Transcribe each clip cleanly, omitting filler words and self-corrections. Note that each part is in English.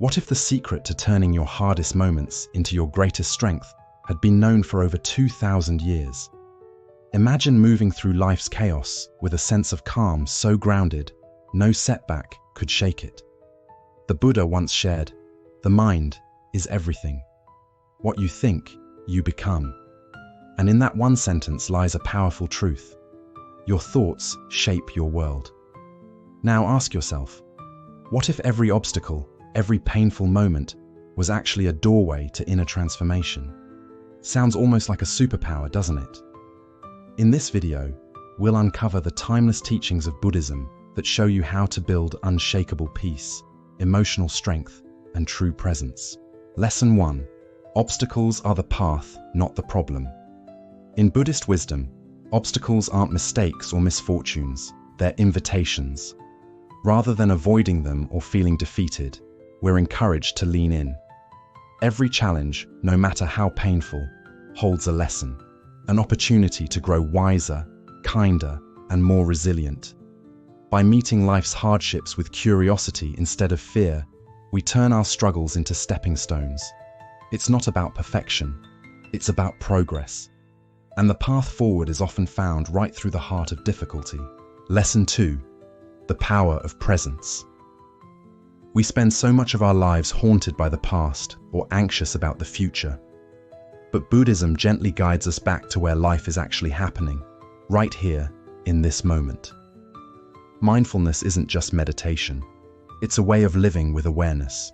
What if the secret to turning your hardest moments into your greatest strength had been known for over 2,000 years? Imagine moving through life's chaos with a sense of calm so grounded, no setback could shake it. The Buddha once shared, "The mind is everything. What you think, you become." And in that one sentence lies a powerful truth. Your thoughts shape your world. Now ask yourself, what if every obstacle, every painful moment, was actually a doorway to inner transformation? Sounds almost like a superpower, doesn't it? In this video, we'll uncover the timeless teachings of Buddhism that show you how to build unshakable peace, emotional strength, and true presence. Lesson 1. Obstacles are the path, not the problem. In Buddhist wisdom, obstacles aren't mistakes or misfortunes, they're invitations. Rather than avoiding them or feeling defeated, we're encouraged to lean in. Every challenge, no matter how painful, holds a lesson, an opportunity to grow wiser, kinder, and more resilient. By meeting life's hardships with curiosity instead of fear, we turn our struggles into stepping stones. It's not about perfection, it's about progress. And the path forward is often found right through the heart of difficulty. Lesson 2. The power of presence. We spend so much of our lives haunted by the past or anxious about the future. But Buddhism gently guides us back to where life is actually happening, right here, in this moment. Mindfulness isn't just meditation. It's a way of living with awareness.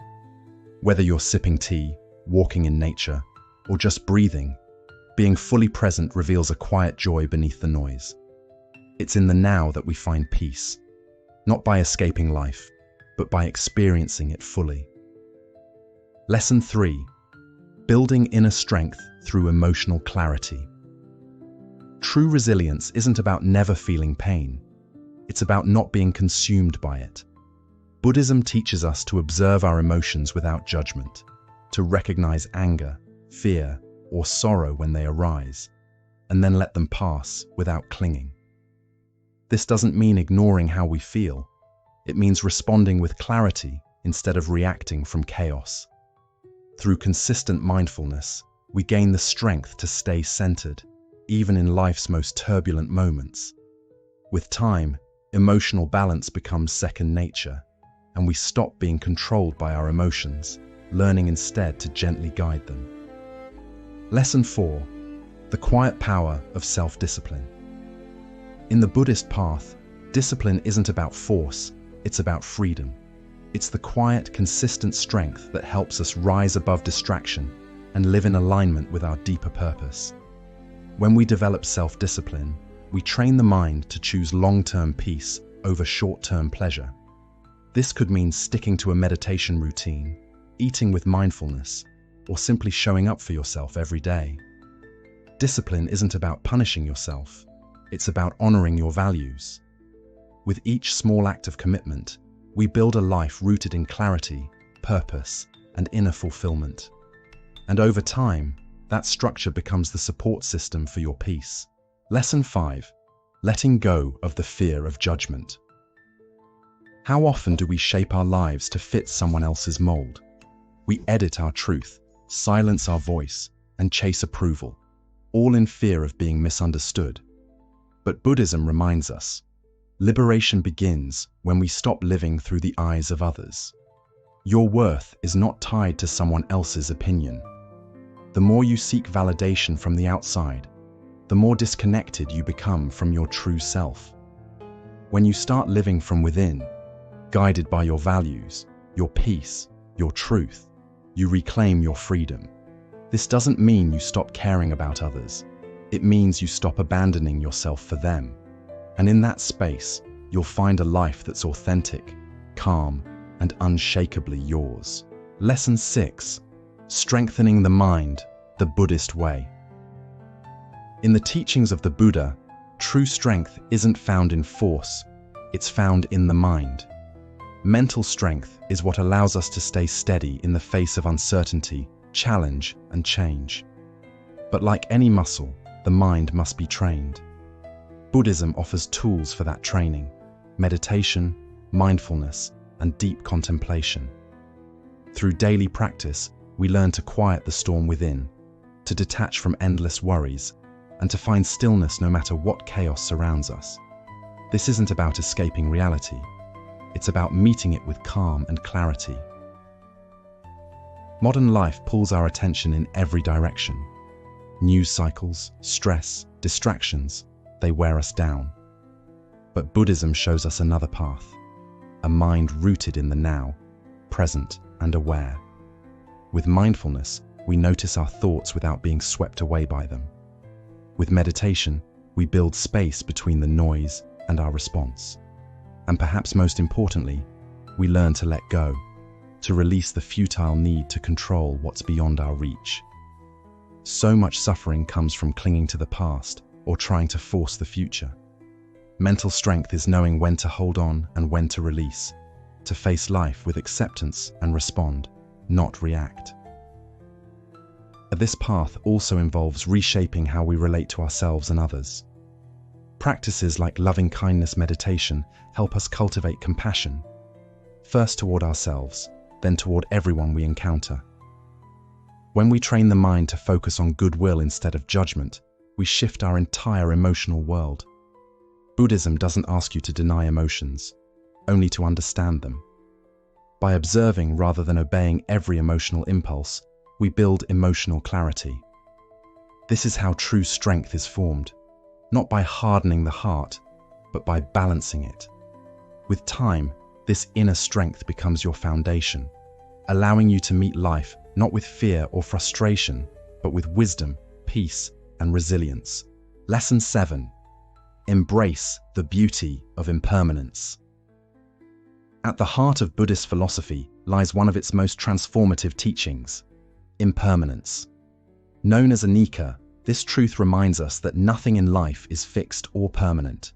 Whether you're sipping tea, walking in nature, or just breathing, being fully present reveals a quiet joy beneath the noise. It's in the now that we find peace, not by escaping life, but by experiencing it fully. Lesson 3. Building inner strength through emotional clarity. True resilience isn't about never feeling pain. It's about not being consumed by it. Buddhism teaches us to observe our emotions without judgment, to recognize anger, fear, or sorrow when they arise, and then let them pass without clinging. This doesn't mean ignoring how we feel. It means responding with clarity instead of reacting from chaos. Through consistent mindfulness, we gain the strength to stay centered, even in life's most turbulent moments. With time, emotional balance becomes second nature, and we stop being controlled by our emotions, learning instead to gently guide them. Lesson 4. The quiet power of self-discipline. In the Buddhist path, discipline isn't about force, it's about freedom. It's the quiet, consistent strength that helps us rise above distraction and live in alignment with our deeper purpose. When we develop self-discipline, we train the mind to choose long-term peace over short-term pleasure. This could mean sticking to a meditation routine, eating with mindfulness, or simply showing up for yourself every day. Discipline isn't about punishing yourself, it's about honoring your values. With each small act of commitment, we build a life rooted in clarity, purpose, and inner fulfillment. And over time, that structure becomes the support system for your peace. Lesson 5. Letting go of the fear of judgment. How often do we shape our lives to fit someone else's mold? We edit our truth, silence our voice, and chase approval, all in fear of being misunderstood. But Buddhism reminds us, liberation begins when we stop living through the eyes of others. Your worth is not tied to someone else's opinion. The more you seek validation from the outside, the more disconnected you become from your true self. When you start living from within, guided by your values, your peace, your truth, you reclaim your freedom. This doesn't mean you stop caring about others. It means you stop abandoning yourself for them. And in that space, you'll find a life that's authentic, calm, and unshakably yours. Lesson 6. Strengthening the mind, the Buddhist way. In the teachings of the Buddha, true strength isn't found in force, it's found in the mind. Mental strength is what allows us to stay steady in the face of uncertainty, challenge, and change. But like any muscle, the mind must be trained. Buddhism offers tools for that training: meditation, mindfulness, and deep contemplation. Through daily practice, we learn to quiet the storm within, to detach from endless worries, and to find stillness no matter what chaos surrounds us. This isn't about escaping reality. It's about meeting it with calm and clarity. Modern life pulls our attention in every direction. News cycles, stress, distractions, they wear us down. But Buddhism shows us another path, a mind rooted in the now, present and aware. With mindfulness, we notice our thoughts without being swept away by them. With meditation, we build space between the noise and our response. And perhaps most importantly, we learn to let go, to release the futile need to control what's beyond our reach. So much suffering comes from clinging to the past or trying to force the future. Mental strength is knowing when to hold on and when to release, to face life with acceptance and respond, not react. This path also involves reshaping how we relate to ourselves and others. Practices like loving-kindness meditation help us cultivate compassion, first toward ourselves, then toward everyone we encounter. When we train the mind to focus on goodwill instead of judgment, we shift our entire emotional world. Buddhism doesn't ask you to deny emotions, only to understand them. By observing rather than obeying every emotional impulse, we build emotional clarity. This is how true strength is formed, not by hardening the heart, but by balancing it. With time, this inner strength becomes your foundation, allowing you to meet life not with fear or frustration, but with wisdom, peace, and resilience. Lesson 7. Embrace the beauty of impermanence. At the heart of Buddhist philosophy lies one of its most transformative teachings, impermanence. Known as anicca, this truth reminds us that nothing in life is fixed or permanent.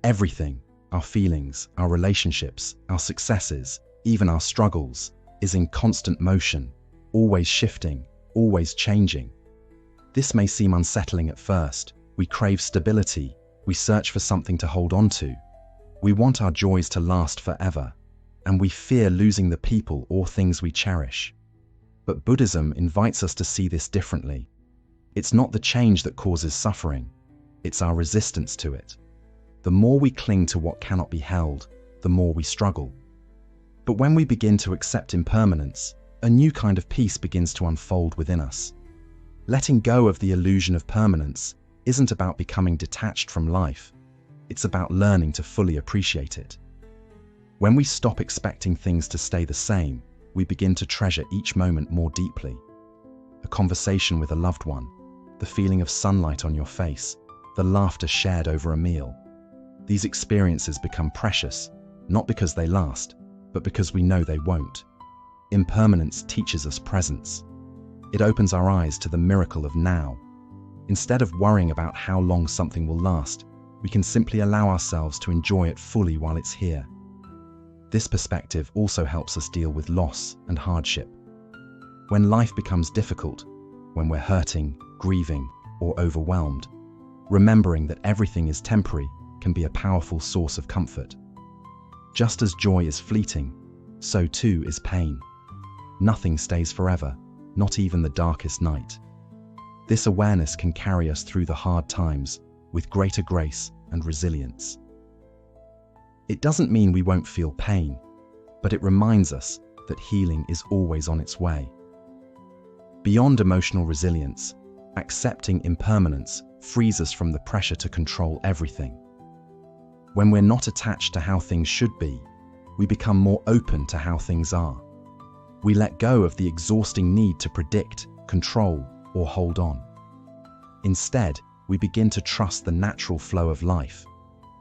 Everything, our feelings, our relationships, our successes, even our struggles, is in constant motion, always shifting, always changing. This may seem unsettling at first. We crave stability. We search for something to hold on to. We want our joys to last forever, and we fear losing the people or things we cherish. But Buddhism invites us to see this differently. It's not the change that causes suffering, it's our resistance to it. The more we cling to what cannot be held, the more we struggle. But when we begin to accept impermanence, a new kind of peace begins to unfold within us. Letting go of the illusion of permanence isn't about becoming detached from life. It's about learning to fully appreciate it. When we stop expecting things to stay the same, we begin to treasure each moment more deeply. A conversation with a loved one, the feeling of sunlight on your face, the laughter shared over a meal. These experiences become precious, not because they last, but because we know they won't. Impermanence teaches us presence. It opens our eyes to the miracle of now. Instead of worrying about how long something will last, we can simply allow ourselves to enjoy it fully while it's here. This perspective also helps us deal with loss and hardship. When life becomes difficult, when we're hurting, grieving, or overwhelmed, remembering that everything is temporary can be a powerful source of comfort. Just as joy is fleeting, so too is pain. Nothing stays forever, not even the darkest night. This awareness can carry us through the hard times with greater grace and resilience. It doesn't mean we won't feel pain, but it reminds us that healing is always on its way. Beyond emotional resilience, accepting impermanence frees us from the pressure to control everything. When we're not attached to how things should be, we become more open to how things are. We let go of the exhausting need to predict, control, or hold on. Instead, we begin to trust the natural flow of life.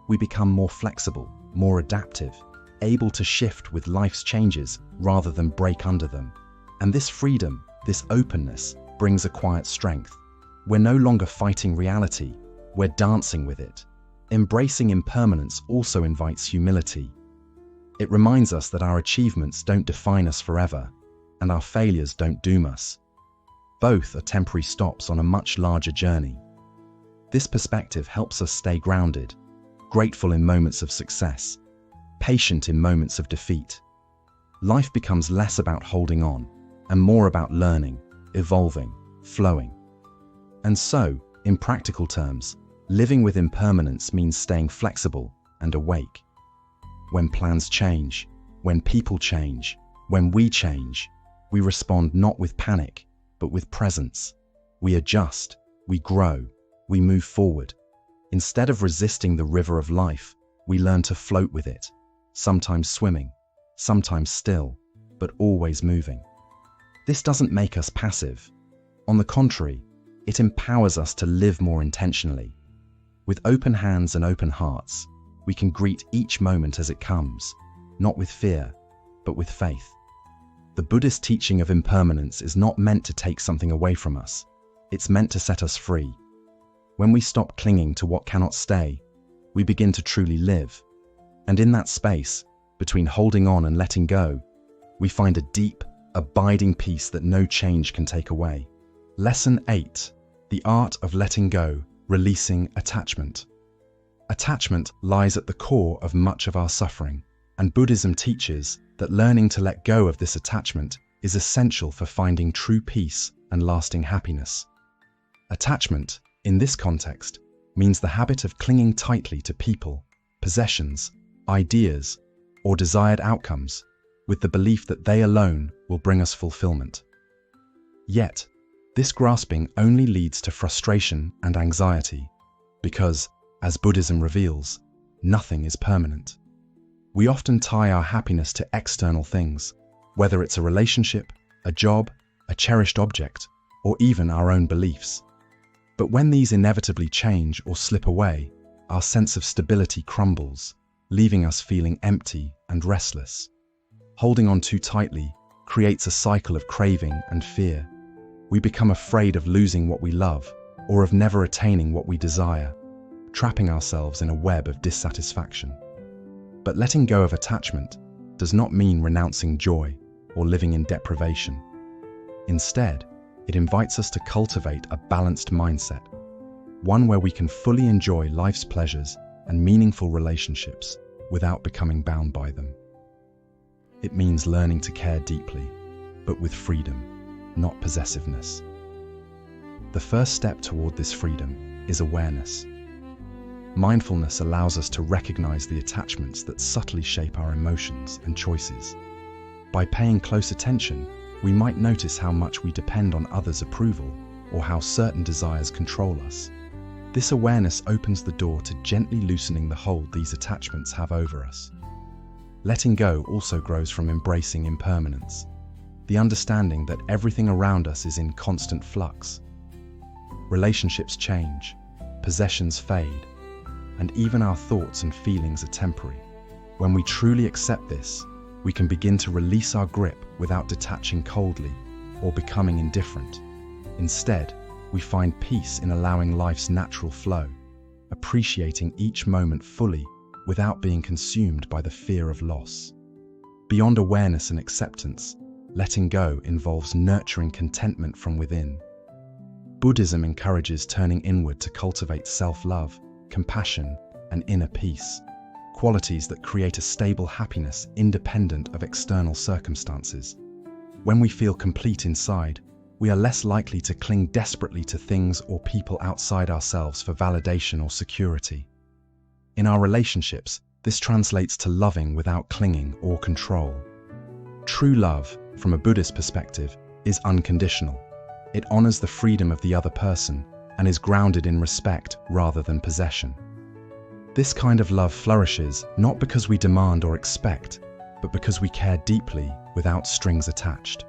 We become more flexible, more adaptive, able to shift with life's changes rather than break under them. And this freedom, this openness, brings a quiet strength. We're no longer fighting reality, we're dancing with it. Embracing impermanence also invites humility. It reminds us that our achievements don't define us forever, and our failures don't doom us. Both are temporary stops on a much larger journey. This perspective helps us stay grounded, grateful in moments of success, patient in moments of defeat. life becomes less about holding on and more about learning, evolving, flowing. And so, in practical terms, living with impermanence means staying flexible and awake. When plans change, when people change, when we change, we respond not with panic, but with presence. We adjust, we grow, we move forward. Instead of resisting the river of life, we learn to float with it, sometimes swimming, sometimes still, but always moving. This doesn't make us passive. On the contrary, it empowers us to live more intentionally. With open hands and open hearts, we can greet each moment as it comes, not with fear, but with faith. The Buddhist teaching of impermanence is not meant to take something away from us. It's meant to set us free. When we stop clinging to what cannot stay, we begin to truly live. And in that space, between holding on and letting go, we find a deep, abiding peace that no change can take away. Lesson 8. The art of letting go, releasing attachment. Attachment lies at the core of much of our suffering, and Buddhism teaches that learning to let go of this attachment is essential for finding true peace and lasting happiness. Attachment, in this context, means the habit of clinging tightly to people, possessions, ideas, or desired outcomes, with the belief that they alone will bring us fulfillment. Yet, this grasping only leads to frustration and anxiety, because, as Buddhism reveals, nothing is permanent. We often tie our happiness to external things, whether it's a relationship, a job, a cherished object, or even our own beliefs. But when these inevitably change or slip away, our sense of stability crumbles, leaving us feeling empty and restless. Holding on too tightly creates a cycle of craving and fear. We become afraid of losing what we love or of never attaining what we desire, trapping ourselves in a web of dissatisfaction. But letting go of attachment does not mean renouncing joy or living in deprivation. Instead, it invites us to cultivate a balanced mindset, one where we can fully enjoy life's pleasures and meaningful relationships without becoming bound by them. It means learning to care deeply, but with freedom, not possessiveness. The first step toward this freedom is awareness. Mindfulness allows us to recognize the attachments that subtly shape our emotions and choices. By paying close attention, we might notice how much we depend on others' approval or how certain desires control us. This awareness opens the door to gently loosening the hold these attachments have over us. Letting go also grows from embracing impermanence, the understanding that everything around us is in constant flux. Relationships change, possessions fade, and even our thoughts and feelings are temporary. When we truly accept this, we can begin to release our grip without detaching coldly or becoming indifferent. Instead, we find peace in allowing life's natural flow, appreciating each moment fully without being consumed by the fear of loss. Beyond awareness and acceptance, letting go involves nurturing contentment from within. Buddhism encourages turning inward to cultivate self-love, compassion, and inner peace, qualities that create a stable happiness independent of external circumstances. When we feel complete inside, we are less likely to cling desperately to things or people outside ourselves for validation or security. In our relationships, this translates to loving without clinging or control. True love, from a Buddhist perspective, is unconditional. It honors the freedom of the other person and is grounded in respect rather than possession. This kind of love flourishes not because we demand or expect, but because we care deeply without strings attached.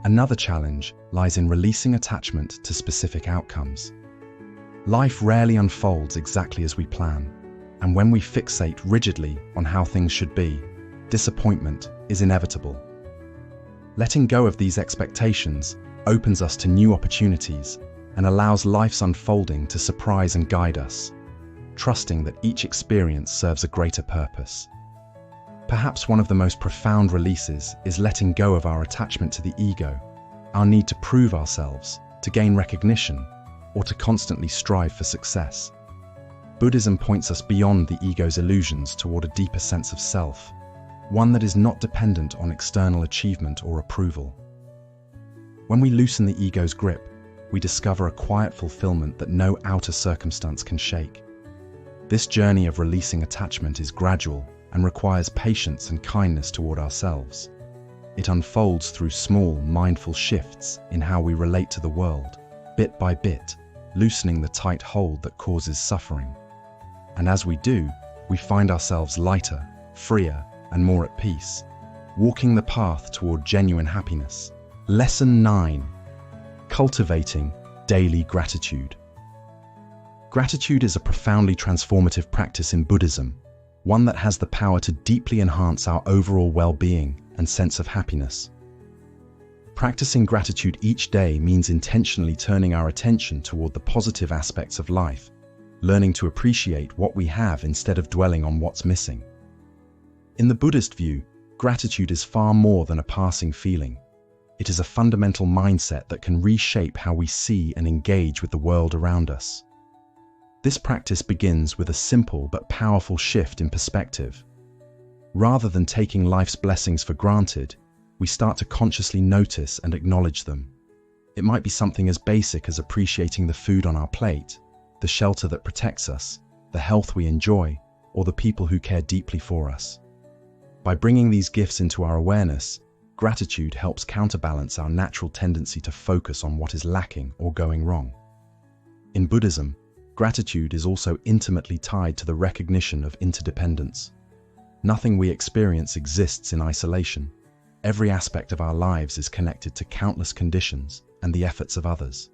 Another challenge lies in releasing attachment to specific outcomes. Life rarely unfolds exactly as we plan, and when we fixate rigidly on how things should be, disappointment is inevitable. Letting go of these expectations opens us to new opportunities and allows life's unfolding to surprise and guide us, trusting that each experience serves a greater purpose. Perhaps one of the most profound releases is letting go of our attachment to the ego, our need to prove ourselves, to gain recognition, or to constantly strive for success. Buddhism points us beyond the ego's illusions toward a deeper sense of self, one that is not dependent on external achievement or approval. When we loosen the ego's grip, we discover a quiet fulfillment that no outer circumstance can shake. This journey of releasing attachment is gradual and requires patience and kindness toward ourselves. It unfolds through small, mindful shifts in how we relate to the world, bit by bit, loosening the tight hold that causes suffering. And as we do, we find ourselves lighter, freer, and more at peace, walking the path toward genuine happiness. Lesson 9. Cultivating daily gratitude. Gratitude is a profoundly transformative practice in Buddhism, one that has the power to deeply enhance our overall well-being and sense of happiness. Practicing gratitude each day means intentionally turning our attention toward the positive aspects of life, learning to appreciate what we have instead of dwelling on what's missing. In the Buddhist view, gratitude is far more than a passing feeling. It is a fundamental mindset that can reshape how we see and engage with the world around us. This practice begins with a simple but powerful shift in perspective. Rather than taking life's blessings for granted, we start to consciously notice and acknowledge them. It might be something as basic as appreciating the food on our plate, the shelter that protects us, the health we enjoy, or the people who care deeply for us. By bringing these gifts into our awareness, gratitude helps counterbalance our natural tendency to focus on what is lacking or going wrong. In Buddhism, gratitude is also intimately tied to the recognition of interdependence. Nothing we experience exists in isolation. Every aspect of our lives is connected to countless conditions and the efforts of others.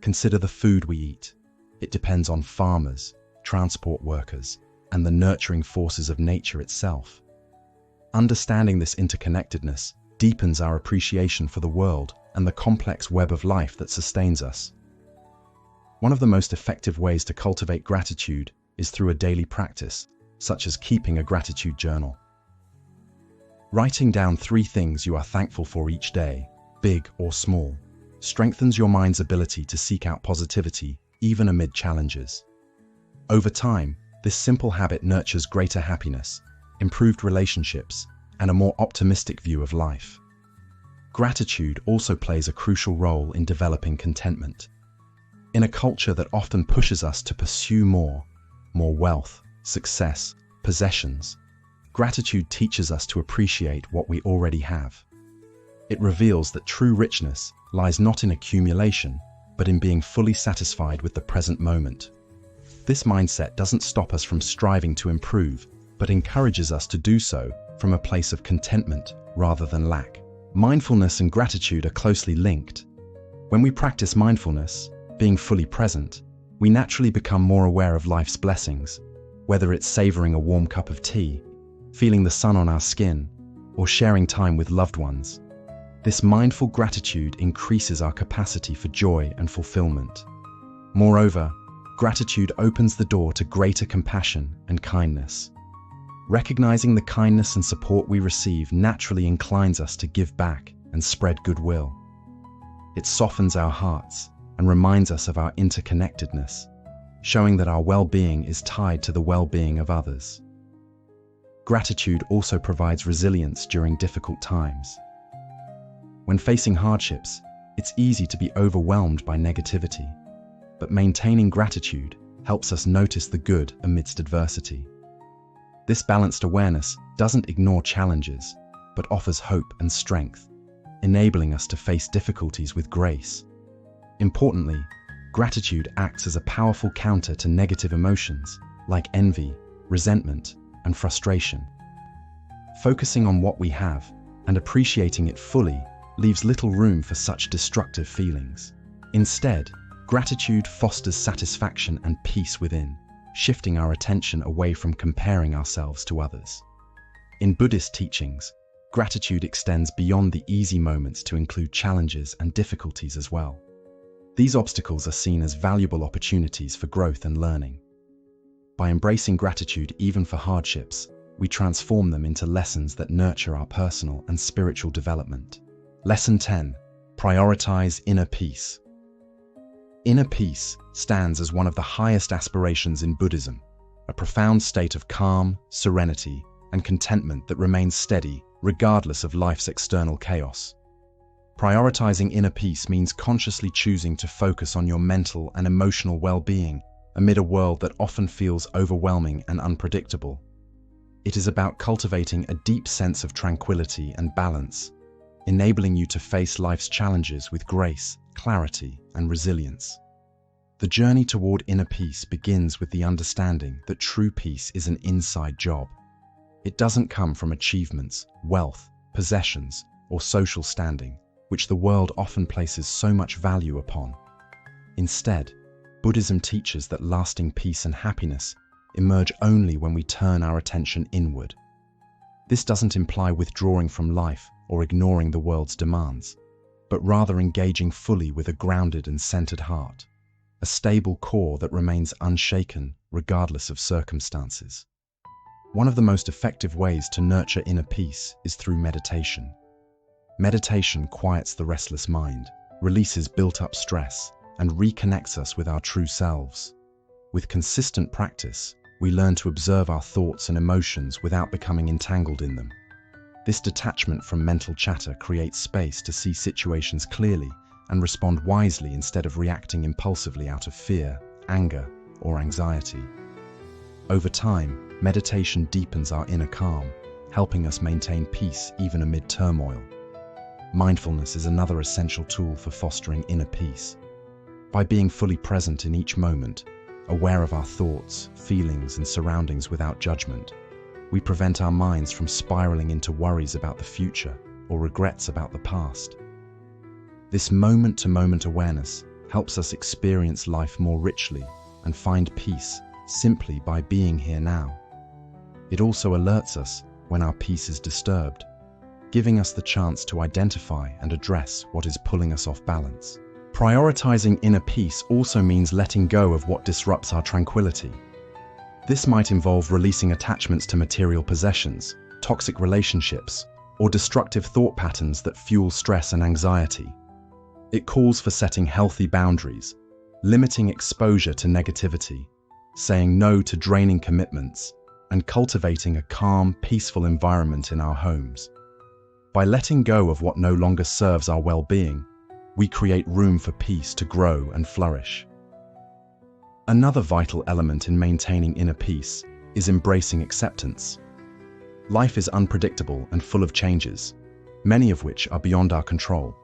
Consider the food we eat. It depends on farmers, transport workers, and the nurturing forces of nature itself. Understanding this interconnectedness deepens our appreciation for the world and the complex web of life that sustains us. One of the most effective ways to cultivate gratitude is through a daily practice, such as keeping a gratitude journal. Writing down 3 things you are thankful for each day, big or small, strengthens your mind's ability to seek out positivity even amid challenges. Over time, this simple habit nurtures greater happiness, improved relationships, and a more optimistic view of life. Gratitude also plays a crucial role in developing contentment. In a culture that often pushes us to pursue more wealth, success, possessions, gratitude teaches us to appreciate what we already have. It reveals that true richness lies not in accumulation, but in being fully satisfied with the present moment. This mindset doesn't stop us from striving to improve, but encourages us to do so from a place of contentment rather than lack. Mindfulness and gratitude are closely linked. When we practice mindfulness, being fully present, we naturally become more aware of life's blessings, whether it's savoring a warm cup of tea, feeling the sun on our skin, or sharing time with loved ones. This mindful gratitude increases our capacity for joy and fulfillment. Moreover, gratitude opens the door to greater compassion and kindness. Recognizing the kindness and support we receive naturally inclines us to give back and spread goodwill. It softens our hearts and reminds us of our interconnectedness, showing that our well-being is tied to the well-being of others. Gratitude also provides resilience during difficult times. When facing hardships, it's easy to be overwhelmed by negativity, but maintaining gratitude helps us notice the good amidst adversity. This balanced awareness doesn't ignore challenges, but offers hope and strength, enabling us to face difficulties with grace. Importantly, gratitude acts as a powerful counter to negative emotions like envy, resentment, and frustration. Focusing on what we have and appreciating it fully leaves little room for such destructive feelings. Instead, gratitude fosters satisfaction and peace within, shifting our attention away from comparing ourselves to others. In Buddhist teachings, gratitude extends beyond the easy moments to include challenges and difficulties as well. These obstacles are seen as valuable opportunities for growth and learning. By embracing gratitude even for hardships, we transform them into lessons that nurture our personal and spiritual development. Lesson 10. Prioritize inner peace. Inner peace stands as one of the highest aspirations in Buddhism, a profound state of calm, serenity, and contentment that remains steady regardless of life's external chaos. Prioritizing inner peace means consciously choosing to focus on your mental and emotional well-being amid a world that often feels overwhelming and unpredictable. It is about cultivating a deep sense of tranquility and balance, enabling you to face life's challenges with grace, clarity, and resilience. The journey toward inner peace begins with the understanding that true peace is an inside job. It doesn't come from achievements, wealth, possessions, or social standing, which the world often places so much value upon. Instead, Buddhism teaches that lasting peace and happiness emerge only when we turn our attention inward. This doesn't imply withdrawing from life or ignoring the world's demands, but rather engaging fully with a grounded and centered heart, a stable core that remains unshaken regardless of circumstances. One of the most effective ways to nurture inner peace is through meditation. Meditation quiets the restless mind, releases built-up stress, and reconnects us with our true selves. With consistent practice, we learn to observe our thoughts and emotions without becoming entangled in them. This detachment from mental chatter creates space to see situations clearly and respond wisely instead of reacting impulsively out of fear, anger, or anxiety. Over time, meditation deepens our inner calm, helping us maintain peace even amid turmoil. Mindfulness is another essential tool for fostering inner peace. By being fully present in each moment, aware of our thoughts, feelings, and surroundings without judgment, we prevent our minds from spiraling into worries about the future or regrets about the past. This moment-to-moment awareness helps us experience life more richly and find peace simply by being here now. It also alerts us when our peace is disturbed, giving us the chance to identify and address what is pulling us off balance. Prioritizing inner peace also means letting go of what disrupts our tranquility. This might involve releasing attachments to material possessions, toxic relationships, or destructive thought patterns that fuel stress and anxiety. It calls for setting healthy boundaries, limiting exposure to negativity, saying no to draining commitments, and cultivating a calm, peaceful environment in our homes. By letting go of what no longer serves our well-being, we create room for peace to grow and flourish. Another vital element in maintaining inner peace is embracing acceptance. Life is unpredictable and full of changes, many of which are beyond our control.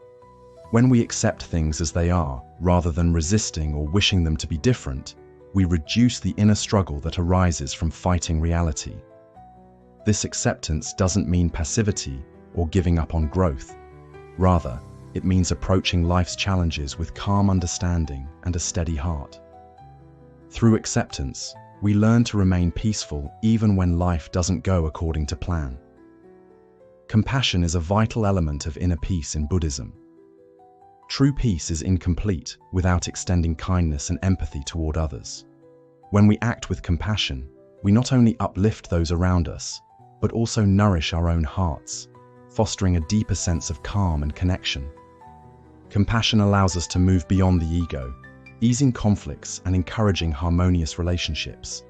When we accept things as they are, rather than resisting or wishing them to be different, we reduce the inner struggle that arises from fighting reality. This acceptance doesn't mean passivity or giving up on growth. Rather, it means approaching life's challenges with calm understanding and a steady heart. Through acceptance, we learn to remain peaceful even when life doesn't go according to plan. Compassion is a vital element of inner peace in Buddhism. True peace is incomplete without extending kindness and empathy toward others. When we act with compassion, we not only uplift those around us, but also nourish our own hearts, fostering a deeper sense of calm and connection. Compassion allows us to move beyond the ego, easing conflicts and encouraging harmonious relationships.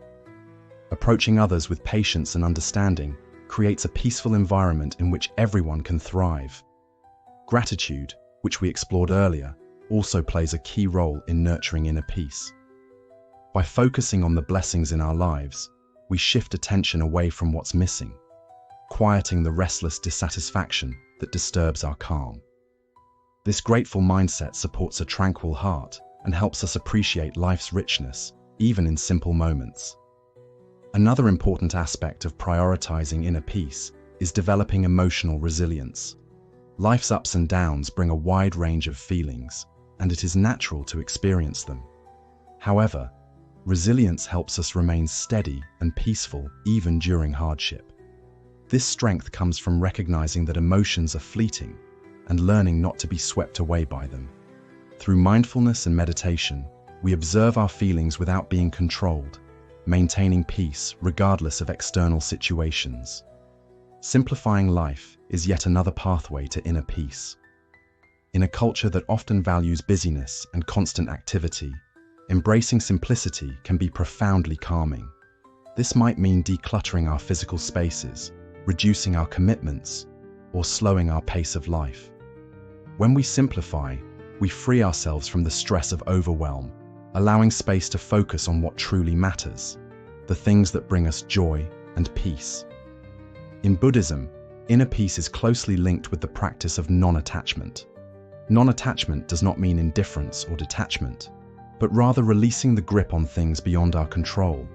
Approaching others with patience and understanding creates a peaceful environment in which everyone can thrive. Gratitude, which we explored earlier, also plays a key role in nurturing inner peace. By focusing on the blessings in our lives, we shift attention away from what's missing, quieting the restless dissatisfaction that disturbs our calm. This grateful mindset supports a tranquil heart and helps us appreciate life's richness, even in simple moments. Another important aspect of prioritizing inner peace is developing emotional resilience. Life's ups and downs bring a wide range of feelings, and it is natural to experience them. However, resilience helps us remain steady and peaceful even during hardship. This strength comes from recognizing that emotions are fleeting and learning not to be swept away by them. Through mindfulness and meditation, we observe our feelings without being controlled, maintaining peace regardless of external situations. Simplifying life is yet another pathway to inner peace. In a culture that often values busyness and constant activity, embracing simplicity can be profoundly calming. This might mean decluttering our physical spaces, reducing our commitments, or slowing our pace of life. When we simplify, we free ourselves from the stress of overwhelm, allowing space to focus on what truly matters, the things that bring us joy and peace. In Buddhism, inner peace is closely linked with the practice of non-attachment. Non-attachment does not mean indifference or detachment, but rather releasing the grip on things beyond our control,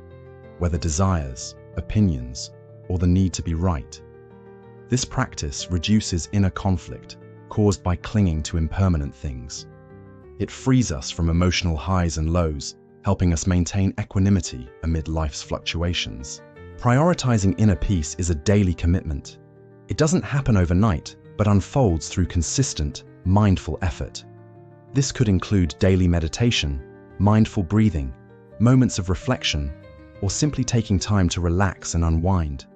whether desires, opinions, or the need to be right. This practice reduces inner conflict caused by clinging to impermanent things. It frees us from emotional highs and lows, helping us maintain equanimity amid life's fluctuations. Prioritizing inner peace is a daily commitment. It doesn't happen overnight, but unfolds through consistent, mindful effort. This could include daily meditation, mindful breathing, moments of reflection, or simply taking time to relax and unwind.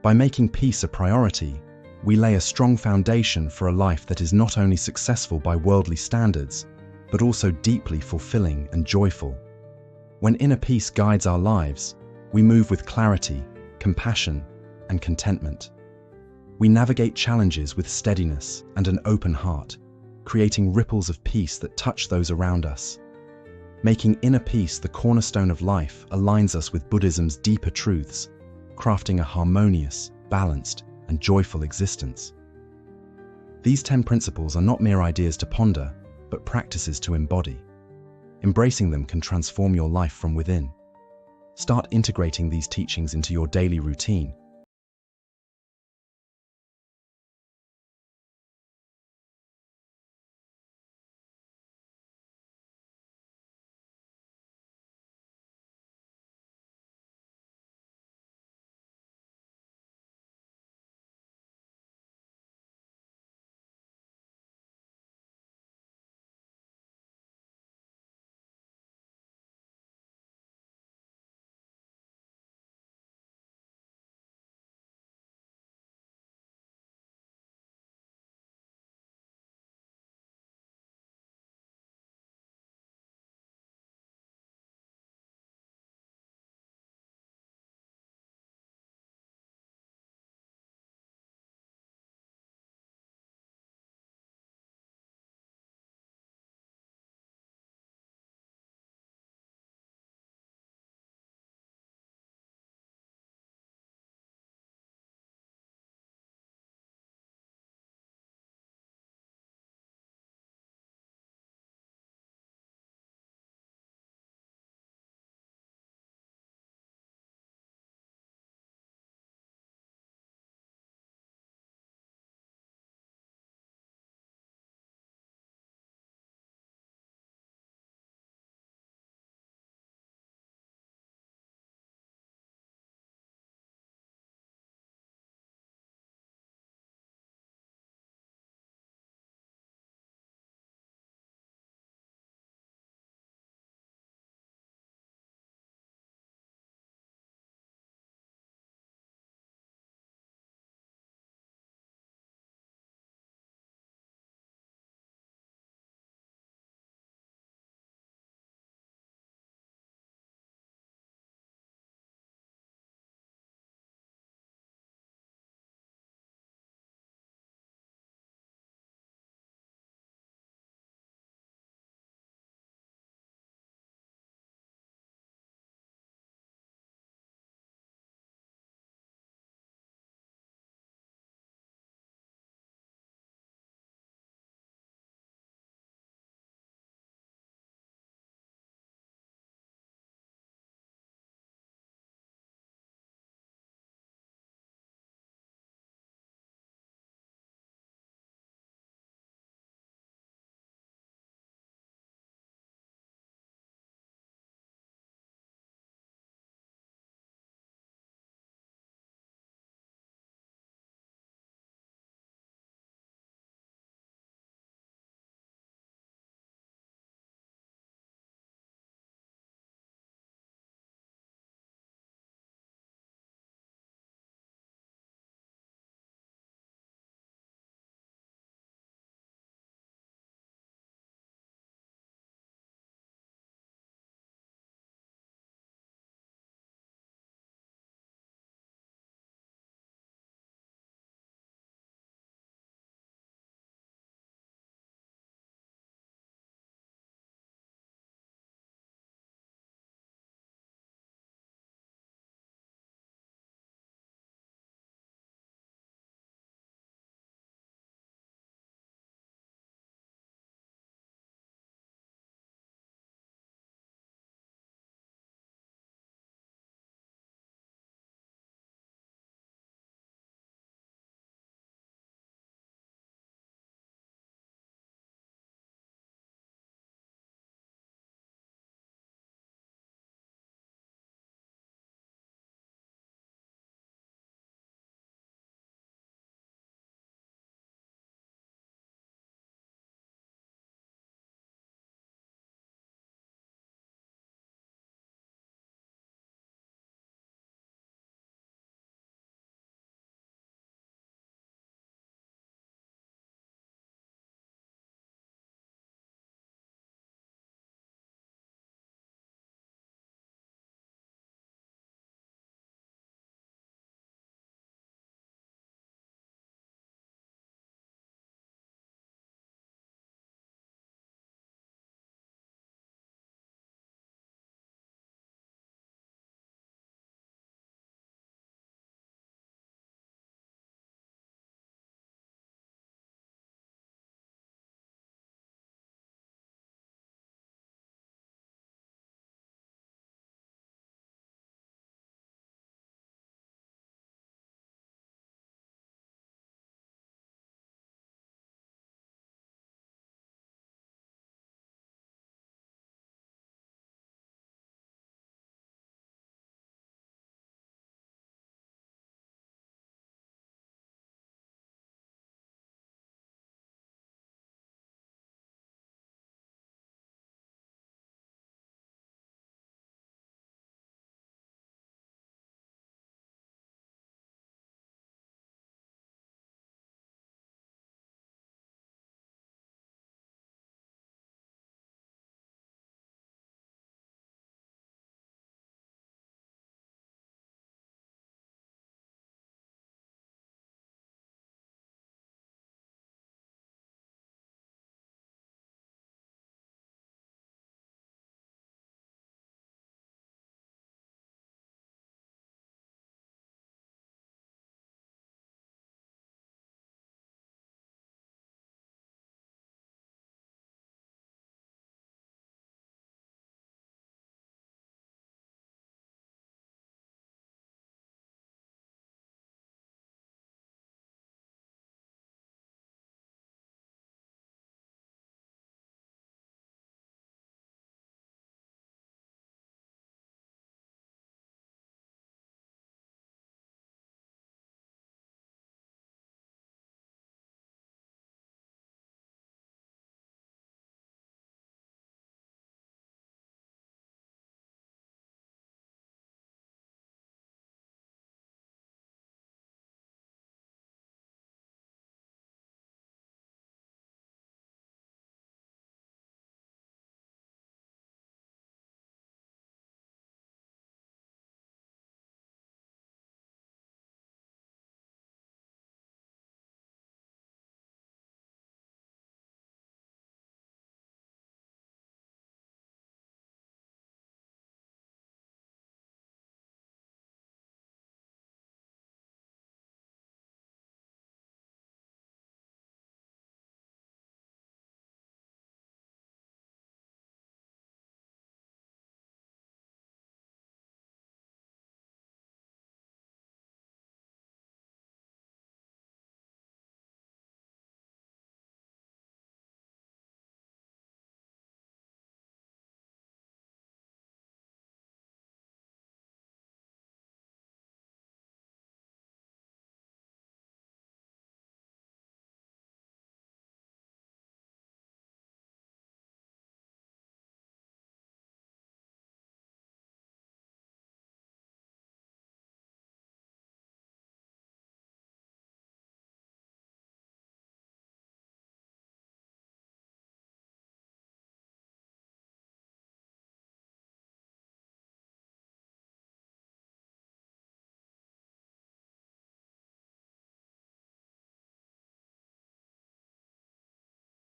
By making peace a priority, we lay a strong foundation for a life that is not only successful by worldly standards, but also deeply fulfilling and joyful. When inner peace guides our lives, we move with clarity, compassion, and contentment. We navigate challenges with steadiness and an open heart, creating ripples of peace that touch those around us. Making inner peace the cornerstone of life aligns us with Buddhism's deeper truths, crafting a harmonious, balanced, and joyful existence. These 10 principles are not mere ideas to ponder, but practices to embody. Embracing them can transform your life from within. Start integrating these teachings into your daily routine,